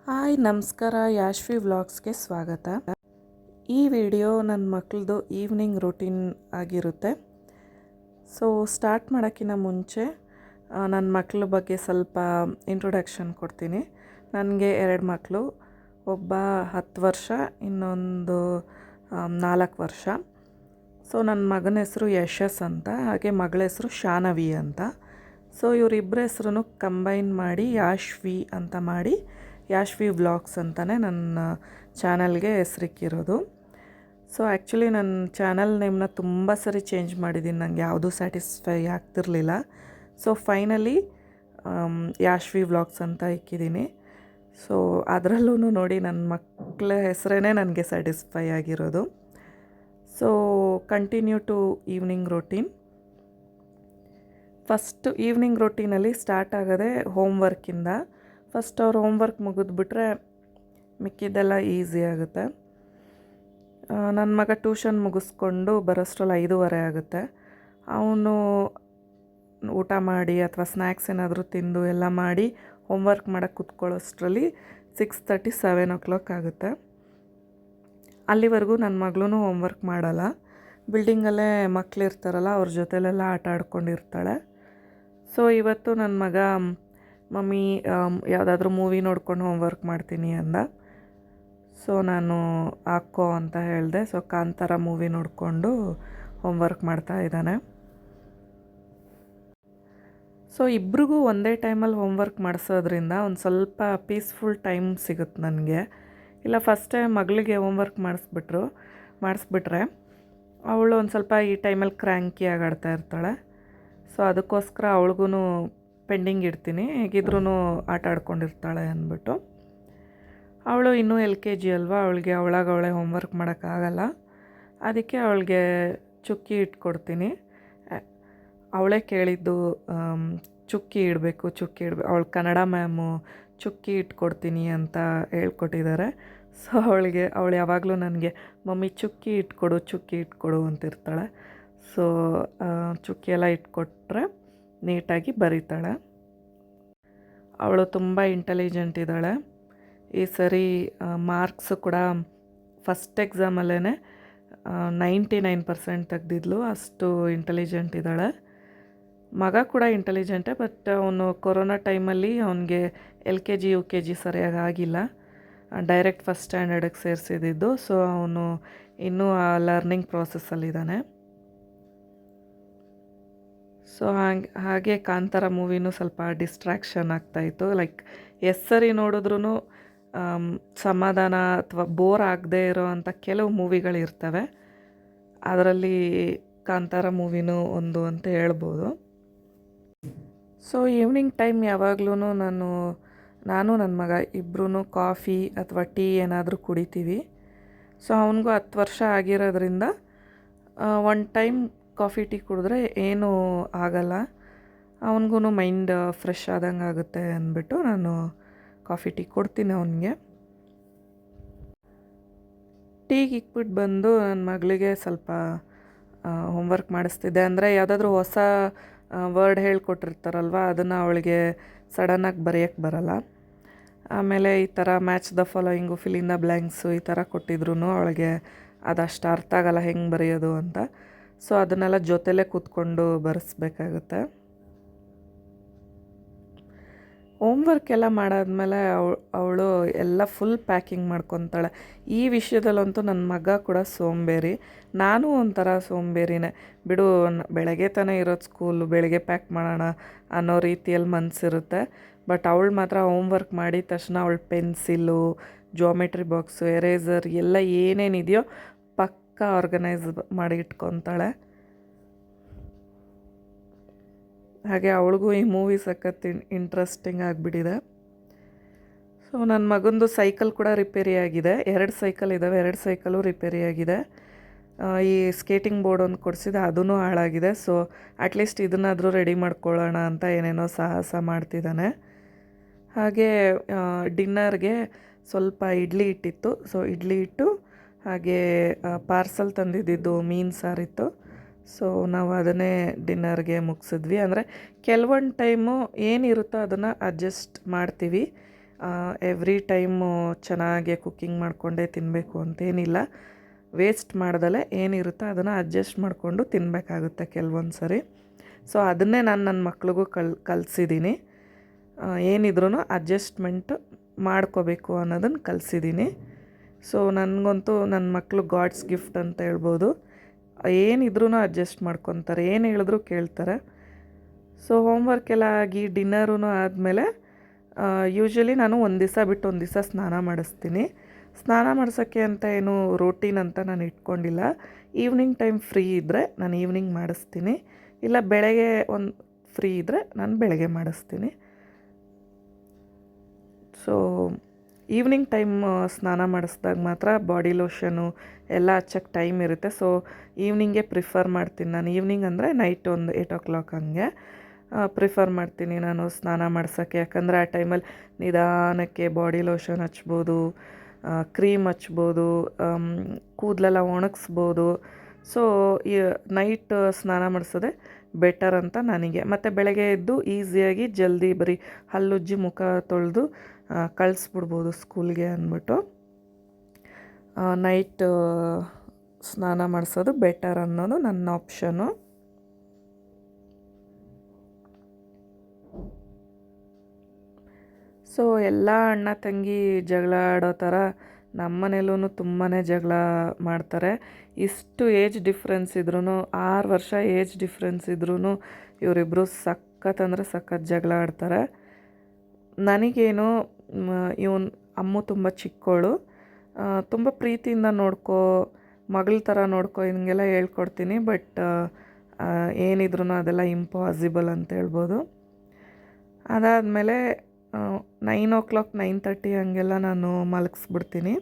Hi ನಮಸ್ಕಾರ, ಯಾಶ್ವಿ ವ್ಲಾಗ್ಸ್ಗೆ ಸ್ವಾಗತ. ಈ ವಿಡಿಯೋ ನನ್ನ ಮಕ್ಕಳದು ಈವ್ನಿಂಗ್ ರೂಟೀನ್ ಆಗಿರುತ್ತೆ. ಸೊ ಸ್ಟಾರ್ಟ್ ಮಾಡೋಕ್ಕಿಂತ ಮುಂಚೆ ನನ್ನ ಮಕ್ಕಳ ಬಗ್ಗೆ ಸ್ವಲ್ಪ ಇಂಟ್ರೊಡಕ್ಷನ್ ಕೊಡ್ತೀನಿ. ನನಗೆ 2 ಮಕ್ಕಳು, ಒಬ್ಬ 10 ವರ್ಷ, ಇನ್ನೊಂದು 4 ವರ್ಷ. ಸೊ ನನ್ನ ಮಗನ ಹೆಸರು ಯಶಸ್ ಅಂತ, ಹಾಗೆ ಮಗಳ ಹೆಸರು ಶಾನವಿ ಅಂತ. ಸೊ ಇವರಿಬ್ಬರ ಹೆಸರು ಕಂಬೈನ್ ಮಾಡಿ ಯಾಶ್ವಿ ಅಂತ ಮಾಡಿ ಯಾಶ್ವಿ ವ್ಲಾಗ್ಸ್ ಅಂತಲೇ ನನ್ನ ಚಾನಲ್ಗೆ ಹೆಸರಿಕ್ಕಿರೋದು. ಸೊ ಆ್ಯಕ್ಚುಲಿ ನನ್ನ ಚಾನಲ್ ನೇಮ್ನ ತುಂಬ ಸರಿ ಚೇಂಜ್ ಮಾಡಿದ್ದೀನಿ, ನನಗೆ ಯಾವುದೂ ಸ್ಯಾಟಿಸ್ಫೈ ಆಗ್ತಿರಲಿಲ್ಲ. ಸೊ ಫೈನಲಿ ಯಾಶ್ವಿ ವ್ಲಾಗ್ಸ್ ಅಂತ ಇಕ್ಕಿದ್ದೀನಿ. ಸೊ ಅದರಲ್ಲೂ ನೋಡಿ ನನ್ನ ಮಕ್ಕಳ ಹೆಸರೇ ನನಗೆ ಸ್ಯಾಟಿಸ್ಫೈ ಆಗಿರೋದು. So continue to evening routine. First evening ರೂಟೀನಲ್ಲಿ ಸ್ಟಾರ್ಟ್ ಆಗೋದೇ ಹೋಮ್ವರ್ಕಿಂದ. ಫಸ್ಟ್ ಅವ್ರು ಹೋಮ್ವರ್ಕ್ ಮುಗಿದ್ಬಿಟ್ರೆ ಮಿಕ್ಕಿದ್ದೆಲ್ಲ ಈಸಿ ಆಗುತ್ತೆ. ನನ್ನ ಮಗ ಟ್ಯೂಷನ್ ಮುಗಿಸ್ಕೊಂಡು ಬರೋಷ್ಟ್ರಲ್ಲಿ 5:30 ಆಗುತ್ತೆ. ಅವನು ಊಟ ಮಾಡಿ ಅಥವಾ ಸ್ನ್ಯಾಕ್ಸ್ ಏನಾದರೂ ತಿಂದು ಎಲ್ಲ ಮಾಡಿ ಹೋಮ್ವರ್ಕ್ ಮಾಡೋಕ್ಕೆ ಕೂತ್ಕೊಳ್ಳೋಷ್ಟರಲ್ಲಿ 6:30 7 o'clock ಆಗುತ್ತೆ. ಅಲ್ಲಿವರೆಗೂ ನನ್ನ ಮಗಳೂ ಹೋಮ್ವರ್ಕ್ ಮಾಡಲ್ಲ. ಬಿಲ್ಡಿಂಗಲ್ಲೇ ಮಕ್ಕಳಿರ್ತಾರಲ್ಲ, ಅವ್ರ ಜೊತೆಲೆಲ್ಲ ಆಟ ಆಡ್ಕೊಂಡಿರ್ತಾಳೆ. ಸೊ ಇವತ್ತು ನನ್ನ ಮಗ ಮಮ್ಮಿ ಯಾವುದಾದ್ರೂ ಮೂವಿ ನೋಡ್ಕೊಂಡು ಹೋಮ್ವರ್ಕ್ ಮಾಡ್ತೀನಿ ಅಂದ. ಸೊ ನಾನು ಹಾಕೋ ಅಂತ ಹೇಳಿದೆ. ಸೊ ಕಾಂತಾರ ಮೂವಿ ನೋಡಿಕೊಂಡು ಹೋಮ್ವರ್ಕ್ ಮಾಡ್ತಾ ಇದ್ದಾನೆ. ಸೊ ಇಬ್ರಿಗೂ ಒಂದೇ ಟೈಮಲ್ಲಿ ಹೋಮ್ವರ್ಕ್ ಮಾಡಿಸೋದ್ರಿಂದ ಒಂದು ಸ್ವಲ್ಪ ಪೀಸ್ಫುಲ್ ಟೈಮ್ ಸಿಗುತ್ತೆ ನನಗೆ. ಇಲ್ಲ ಫಸ್ಟೇ ಮಗಳಿಗೆ ಹೋಮ್ವರ್ಕ್ ಮಾಡಿಸ್ಬಿಟ್ರೆ ಅವಳು ಒಂದು ಸ್ವಲ್ಪ ಈ ಟೈಮಲ್ಲಿ ಕ್ರ್ಯಾಂಕಿಯಾಗಿ ಆಡ್ತಾ ಇರ್ತಾಳೆ. ಸೊ ಅದಕ್ಕೋಸ್ಕರ ಅವಳಿಗೂ ಪೆಂಡಿಂಗ್ ಇಡ್ತೀನಿ, ಹೇಗಿದ್ರೂ ಆಟ ಆಡ್ಕೊಂಡಿರ್ತಾಳೆ ಅಂದ್ಬಿಟ್ಟು. ಅವಳು ಇನ್ನೂ LKG ಅಲ್ವಾ, ಅವಳೇ ಹೋಮ್ವರ್ಕ್ ಮಾಡೋಕ್ಕಾಗಲ್ಲ. ಅದಕ್ಕೆ ಅವಳಿಗೆ ಚುಕ್ಕಿ ಇಟ್ಕೊಡ್ತೀನಿ. ಅವಳೇ ಕೇಳಿದ್ದು ಚುಕ್ಕಿ ಇಡಬೇಕು. ಅವಳು ಕನ್ನಡ ಮ್ಯಾಮು ಚುಕ್ಕಿ ಇಟ್ಕೊಡ್ತೀನಿ ಅಂತ ಹೇಳ್ಕೊಟ್ಟಿದ್ದಾರೆ. ಸೊ ಅವಳು ಯಾವಾಗಲೂ ನನಗೆ ಮಮ್ಮಿ ಚುಕ್ಕಿ ಇಟ್ಕೊಡು ಅಂತಿರ್ತಾಳೆ. ಸೊ ಚುಕ್ಕಿ ಎಲ್ಲ ಇಟ್ಕೊಟ್ರೆ ನೀಟಾಗಿ ಬರೀತಾಳೆ. ಅವಳು ತುಂಬ ಇಂಟೆಲಿಜೆಂಟ್ ಇದ್ದಾಳೆ. ಈ ಸರಿ ಮಾರ್ಕ್ಸ್ ಕೂಡ ಫಸ್ಟ್ ಎಕ್ಸಾಮಲ್ಲೇ 99% ತೆಗೆದಿದ್ಲು. ಅಷ್ಟು ಇಂಟೆಲಿಜೆಂಟ್ ಇದ್ದಾಳೆ. ಮಗ ಕೂಡ ಇಂಟೆಲಿಜೆಂಟೇ, ಬಟ್ ಅವನು ಕೊರೋನಾ ಟೈಮಲ್ಲಿ ಅವನಿಗೆ LKG UKG ಸರಿಯಾಗಿ ಆಗಿಲ್ಲ. ಡೈರೆಕ್ಟ್ ಫಸ್ಟ್ ಸ್ಟ್ಯಾಂಡರ್ಡಿಗೆ ಸೇರಿಸಿದ್ದು. ಸೊ ಅವನು ಇನ್ನೂ ಆ ಲರ್ನಿಂಗ್ ಪ್ರೋಸೆಸ್ಸಲ್ಲಿದ್ದಾನೆ. ಸೊ ಹಾಗೆ ಕಾಂತಾರ ಮೂವಿನೂ ಸ್ವಲ್ಪ ಡಿಸ್ಟ್ರ್ಯಾಕ್ಷನ್ ಆಗ್ತಾಯಿತ್ತು. ಲೈಕ್ ಸರಿ ನೋಡಿದ್ರೂ ಸಮಾಧಾನ ಅಥವಾ ಬೋರ್ ಆಗದೇ ಇರೋ ಅಂಥ ಕೆಲವು ಮೂವಿಗಳಿರ್ತವೆ. ಅದರಲ್ಲಿ ಕಾಂತಾರ ಮೂವಿನೂ ಒಂದು ಅಂತ ಹೇಳ್ಬೋದು. ಸೊ ಈವ್ನಿಂಗ್ ಟೈಮ್ ಯಾವಾಗಲೂ ನಾನು ನನ್ನ ಮಗ ಇಬ್ಬರೂ ಕಾಫಿ ಅಥವಾ ಟೀ ಏನಾದರೂ ಕುಡಿತೀವಿ. ಸೊ ಅವನಿಗೂ 10 ವರ್ಷ ಆಗಿರೋದ್ರಿಂದ ಒನ್ ಟೈಮ್ ಕಾಫಿ ಟೀ ಕುಡಿದ್ರೆ ಏನೂ ಆಗಲ್ಲ, ಅವನಿಗೂ ಮೈಂಡ್ ಫ್ರೆಶ್ ಆದಂಗೆ ಆಗುತ್ತೆ ಅಂದ್ಬಿಟ್ಟು ನಾನು ಕಾಫಿ ಟೀ ಕೊಡ್ತೀನಿ ಅವನಿಗೆ. ಟೀಗೆ ಇಕ್ಬಿಟ್ಟು ಬಂದು ನನ್ನ ಮಗಳಿಗೆ ಸ್ವಲ್ಪ ಹೋಮ್ವರ್ಕ್ ಮಾಡಿಸ್ತಿದ್ದೆ. ಅಂದರೆ ಯಾವುದಾದ್ರೂ ಹೊಸ ವರ್ಡ್ ಹೇಳ್ಕೊಟ್ಟಿರ್ತಾರಲ್ವ, ಅದನ್ನು ಅವಳಿಗೆ ಸಡನ್ನಾಗಿ ಬರೆಯೋಕ್ಕೆ ಬರಲ್ಲ. ಆಮೇಲೆ ಈ ಥರ match the following, fill in the blanks ಈ ಥರ ಕೊಟ್ಟಿದ್ರು ಅವಳಿಗೆ ಅದಷ್ಟು ಅರ್ಥ ಆಗಲ್ಲ ಹೆಂಗೆ ಬರೆಯೋದು ಅಂತ. ಸೊ ಅದನ್ನೆಲ್ಲ ಜೊತೆಲೇ ಕೂತ್ಕೊಂಡು ಬರೆಸ್ಬೇಕಾಗುತ್ತೆ. ಹೋಮ್ವರ್ಕ್ ಎಲ್ಲ ಮಾಡಾದ್ಮೇಲೆ ಅವಳು ಎಲ್ಲ ಫುಲ್ ಪ್ಯಾಕಿಂಗ್ ಮಾಡ್ಕೊತಾಳೆ. ಈ ವಿಷಯದಲ್ಲಂತೂ ನನ್ನ ಮಗ ಕೂಡ ಸೋಂಬೇರಿ. ನಾನು ಒಂಥರ ಸೋಂಬೇರಿನೇ ಬಿಡು, ಬೆಳಗ್ಗೆ ತಾನೇ ಇರೋದು ಸ್ಕೂಲು, ಬೆಳಗ್ಗೆ ಪ್ಯಾಕ್ ಮಾಡೋಣ ಅನ್ನೋ ರೀತಿಯಲ್ಲಿ ಮನಸ್ಸಿರುತ್ತೆ. ಬಟ್ ಅವಳು ಮಾತ್ರ ಹೋಮ್ವರ್ಕ್ ಮಾಡಿದ ತಕ್ಷಣ ಅವಳು ಪೆನ್ಸಿಲ್ಲು, ಜಾಮೆಟ್ರಿ ಬಾಕ್ಸು, ಎರೇಸರ್ ಎಲ್ಲ ಏನೇನಿದೆಯೋ ಪಕ್ಕ ಆರ್ಗನೈಸ್ ಮಾಡಿ ಇಟ್ಕೊತಾಳೆ. ಹಾಗೆ ಅವಳಿಗೂ ಈ ಮೂವಿ ಸಖತ್ ಇಂಟ್ರೆಸ್ಟಿಂಗ್ ಆಗಿಬಿಟ್ಟಿದೆ. ಸೊ ನನ್ನ ಮಗಂದು ಸೈಕಲ್ ಕೂಡ ರಿಪೇರಿ ಆಗಿದೆ. 2 ಸೈಕಲ್ ಇದ್ದಾವೆ, 2 ಸೈಕಲು ರಿಪೇರಿ ಆಗಿದೆ. ಈ ಸ್ಕೇಟಿಂಗ್ ಬೋರ್ಡ್ ಒಂದು ಕೊಡಿಸಿದೆ, ಅದೂ ಹಾಳಾಗಿದೆ. ಸೊ ಅಟ್ಲೀಸ್ಟ್ ಇದನ್ನಾದರೂ ರೆಡಿ ಮಾಡ್ಕೊಳ್ಳೋಣ ಅಂತ ಏನೇನೋ ಸಾಹಸ ಮಾಡ್ತಿದ್ದಾನೆ. ಹಾಗೆ ಡಿನ್ನರ್ಗೆ ಸ್ವಲ್ಪ ಇಡ್ಲಿ ಇಟ್ಟಿತ್ತು. ಸೊ ಇಡ್ಲಿ ಇಟ್ಟು ಹಾಗೆ ಪಾರ್ಸಲ್ ತಂದಿದ್ದು ಮೀನು ಸಾರಿತ್ತು. ಸೊ ನಾವು ಅದನ್ನೇ ಡಿನ್ನರ್ಗೆ ಮುಗಿಸಿದ್ವಿ. ಅಂದರೆ ಕೆಲವೊಂದು ಟೈಮು ಏನಿರುತ್ತೋ ಅದನ್ನು ಅಡ್ಜಸ್ಟ್ ಮಾಡ್ತೀವಿ. ಎವ್ರಿ ಟೈಮು ಚೆನ್ನಾಗೆ ಕುಕ್ಕಿಂಗ್ ಮಾಡಿಕೊಂಡೇ ತಿನ್ನಬೇಕು ಅಂತೇನಿಲ್ಲ. ವೇಸ್ಟ್ ಮಾಡ್ದಲೇ ಏನಿರುತ್ತೋ ಅದನ್ನು ಅಡ್ಜಸ್ಟ್ ಮಾಡಿಕೊಂಡು ತಿನ್ನಬೇಕಾಗುತ್ತೆ ಕೆಲವೊಂದು ಸರಿ. ಸೊ ಅದನ್ನೇ ನಾನು ನನ್ನ ಮಕ್ಳಿಗೂ ಕಲಿಸಿದ್ದೀನಿ. ಏನಿದ್ರೂ ಅಡ್ಜಸ್ಟ್ಮೆಂಟ್ ಮಾಡ್ಕೋಬೇಕು ಅನ್ನೋದನ್ನು ಕಲಿಸಿದ್ದೀನಿ. ಸೊ ನನಗಂತೂ ನನ್ನ ಮಕ್ಕಳು ಗಾಡ್ಸ್ ಗಿಫ್ಟ್ ಅಂತ ಹೇಳ್ಬೋದು. ಏನಿದ್ರೂ ಅಡ್ಜಸ್ಟ್ ಮಾಡ್ಕೊತಾರೆ, ಏನು ಹೇಳಿದ್ರು ಕೇಳ್ತಾರೆ. ಸೊ ಹೋಮ್ವರ್ಕ್ ಎಲ್ಲ ಆಗಿ ಡಿನ್ನರೂ ಆದಮೇಲೆ ಯೂಶ್ವಲಿ ನಾನು ಒಂದು ದಿವಸ ಬಿಟ್ಟು ಒಂದು ದಿವಸ ಸ್ನಾನ ಮಾಡಿಸ್ತೀನಿ. ಸ್ನಾನ ಮಾಡ್ಸೋಕ್ಕೆ ಅಂತ ಏನು ರೋಟೀನ್ ಅಂತ ನಾನು ಇಟ್ಕೊಂಡಿಲ್ಲ. ಈವ್ನಿಂಗ್ ಟೈಮ್ ಫ್ರೀ ಇದ್ದರೆ ನಾನು ಈವ್ನಿಂಗ್ ಮಾಡಿಸ್ತೀನಿ, ಇಲ್ಲ ಬೆಳಗ್ಗೆ ಒಂದು ಫ್ರೀ ಇದ್ದರೆ ನಾನು ಬೆಳಗ್ಗೆ ಮಾಡಿಸ್ತೀನಿ. ಸೊ ಈವ್ನಿಂಗ್ ಟೈಮ್ ಸ್ನಾನ ಮಾಡಿಸ್ದಾಗ ಮಾತ್ರ ಬಾಡಿ ಲೋಷನು ಎಲ್ಲ ಹಚ್ಚಕ್ಕೆ ಟೈಮ್ ಇರುತ್ತೆ. ಸೊ ಈವ್ನಿಂಗೇ ಪ್ರಿಫರ್ ಮಾಡ್ತೀನಿ ನಾನು. ಈವ್ನಿಂಗ್ ಅಂದರೆ ನೈಟ್ ಒಂದು 8 o'clock ಹಂಗೆ ಪ್ರಿಫರ್ ಮಾಡ್ತೀನಿ ನಾನು ಸ್ನಾನ ಮಾಡ್ಸೋಕ್ಕೆ. ಯಾಕಂದರೆ ಆ ಟೈಮಲ್ಲಿ ನಿಧಾನಕ್ಕೆ ಬಾಡಿ ಲೋಷನ್ ಹಚ್ಬೋದು, ಕ್ರೀಮ್ ಹಚ್ಬೋದು, ಕೂದಲೆಲ್ಲ ಒಣಗಿಸ್ಬೋದು. ಸೊ ಈ ನೈಟ್ ಸ್ನಾನ ಮಾಡಿಸೋದೆ ಬೆಟರ್ ಅಂತ ನನಗೆ. ಮತ್ತು ಬೆಳಗ್ಗೆ ಎದ್ದು ಈಸಿಯಾಗಿ ಜಲ್ದಿ ಬರೀ ಹಲ್ಲುಜ್ಜಿ ಮುಖ ತೊಳೆದು ಕಳಿಸ್ಬಿಡ್ಬೋದು ಸ್ಕೂಲ್ಗೆ ಅಂದ್ಬಿಟ್ಟು ನೈಟ್ ಸ್ನಾನ ಮಾಡಿಸೋದು ಬೆಟರ್ ಅನ್ನೋದು ನನ್ನ ಆಪ್ಷನು. ಸೊ ಎಲ್ಲ ಅಣ್ಣ ತಂಗಿ ಜಗಳ ಆಡೋ ಥರ ನಮ್ಮ ಮನೇಲೂ ತುಂಬಾ ಜಗಳ ಮಾಡ್ತಾರೆ. ಇಷ್ಟು ಏಜ್ ಡಿಫ್ರೆನ್ಸ್ ಇದ್ರೂ, 6 ವರ್ಷ ಏಜ್ ಡಿಫ್ರೆನ್ಸ್ ಇದ್ರೂ ಇವರಿಬ್ಬರು ಸಖತ್ ಅಂದರೆ ಸಖತ್ ಜಗಳ ಆಡ್ತಾರೆ. ನನಗೇನು ಇವನು ಅಮ್ಮು ತುಂಬ ಚಿಕ್ಕವಳು, ತುಂಬ ಪ್ರೀತಿಯಿಂದ ನೋಡ್ಕೋ, ಮಗಳ ಥರ ನೋಡ್ಕೋ ಹಿಂಗೆಲ್ಲ ಹೇಳ್ಕೊಡ್ತೀನಿ. ಬಟ್ ಏನಿದ್ರೂ ಅದೆಲ್ಲ ಇಂಪಾಸಿಬಲ್ ಅಂತ ಹೇಳ್ಬೋದು. ಅದಾದಮೇಲೆ 9 o'clock 9:30 ಹಂಗೆಲ್ಲ ನಾನು ಮಲಗಿಸ್ಬಿಡ್ತೀನಿ.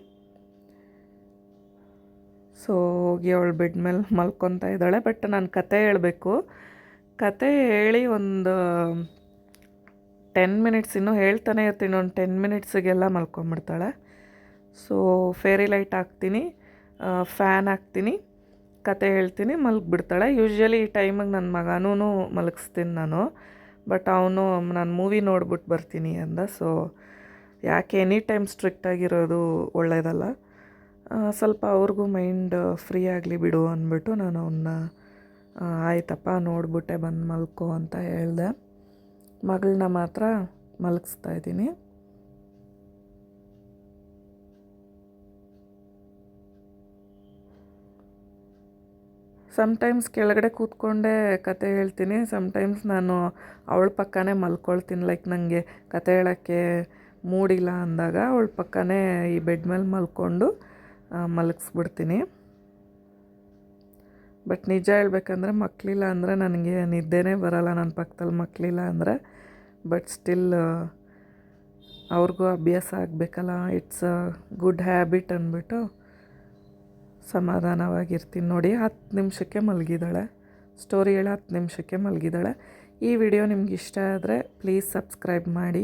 ಸೊ ಹೋಗಿ ಅವಳು ಬೆಡ್ ಮೇಲೆ ಮಲ್ಕೊತಾ ಇದ್ದಾಳೆ. ಬಟ್ ನಾನು ಕತೆ ಹೇಳಬೇಕು. ಕತೆ ಹೇಳಿ ಒಂದು 10 minutes ಇನ್ನೂ ಹೇಳ್ತಾನೆ ಇರ್ತೀನಿ. ಒಂದು 10 minutesಗೆಲ್ಲ ಮಲ್ಕೊಂಬಿಡ್ತಾಳೆ. ಸೊ ಫೇರಿ ಲೈಟ್ ಹಾಕ್ತೀನಿ, ಫ್ಯಾನ್ ಹಾಕ್ತೀನಿ, ಕತೆ ಹೇಳ್ತೀನಿ, ಮಲಗಿಬಿಡ್ತಾಳೆ. ಯೂಶ್ವಲಿ ಈ ಟೈಮಿಗೆ ನನ್ನ ಮಗನೂ ಮಲಗಿಸ್ತೀನಿ ನಾನು. ಬಟ್ ಅವನು ನಾನು ಮೂವಿ ನೋಡ್ಬಿಟ್ಟು ಬರ್ತೀನಿ ಅಂದ. ಸೊ ಯಾಕೆ ಎನಿ ಟೈಮ್ ಸ್ಟ್ರಿಕ್ಟಾಗಿರೋದು ಒಳ್ಳೆಯದಲ್ಲ, ಸ್ವಲ್ಪ ಅವ್ರಿಗೂ ಮೈಂಡ್ ಫ್ರೀ ಆಗಲಿ ಬಿಡು ಅಂದ್ಬಿಟ್ಟು ನಾನು ಅವನ್ನ ಆಯ್ತಪ್ಪ ನೋಡ್ಬಿಟ್ಟೆ ಬಂದು ಮಲ್ಕೋ ಅಂತ ಹೇಳಿದೆ. ಮಗಳನ್ನ ಮಾತ್ರ ಮಲಗಿಸ್ತಾ ಇದ್ದೀನಿ. ಸಮ್ಟೈಮ್ಸ್ ಕೆಳಗಡೆ ಕೂತ್ಕೊಂಡೇ ಕತೆ ಹೇಳ್ತೀನಿ, ಸಮ್ಟೈಮ್ಸ್ ನಾನು ಅವಳ ಪಕ್ಕನೇ ಮಲ್ಕೊಳ್ತೀನಿ. ಲೈಕ್ ನನಗೆ ಕತೆ ಹೇಳೋಕ್ಕೆ ಮೂಡಿಲ್ಲ ಅಂದಾಗ ಅವಳ ಪಕ್ಕನೇ ಈ ಬೆಡ್ ಮೇಲೆ ಮಲ್ಕೊಂಡು ಮಲಗಿಸ್ಬಿಡ್ತೀನಿ. ಬಟ್ ನಿಜ ಹೇಳ್ಬೇಕಂದ್ರೆ ಮಕ್ಕಳಿಲ್ಲ ಅಂದರೆ ನನಗೆ ನಿದ್ದೆನೇ ಬರೋಲ್ಲ, ನನ್ನ ಪಕ್ಕದಲ್ಲಿ ಮಕ್ಕಳಿಲ್ಲ ಅಂದರೆ. ಬಟ್ ಸ್ಟಿಲ್ ಅವ್ರಿಗೂ ಅಭ್ಯಾಸ ಆಗಬೇಕಲ್ಲ, ಇಟ್ಸ್ ಅ ಗುಡ್ ಹ್ಯಾಬಿಟ್ ಅಂದ್ಬಿಟ್ಟು ಸಮಾಧಾನವಾಗಿರ್ತೀನಿ. ನೋಡಿ 10 ನಿಮಿಷಕ್ಕೆ ಮಲಗಿದ್ದಾಳೆ, ಸ್ಟೋರಿ ಹೇಳಿ 10 ನಿಮಿಷಕ್ಕೆ ಮಲಗಿದ್ದಾಳೆ. ಈ ವಿಡಿಯೋ ನಿಮ್ಗೆ ಇಷ್ಟ ಆದರೆ ಪ್ಲೀಸ್ ಸಬ್ಸ್ಕ್ರೈಬ್ ಮಾಡಿ.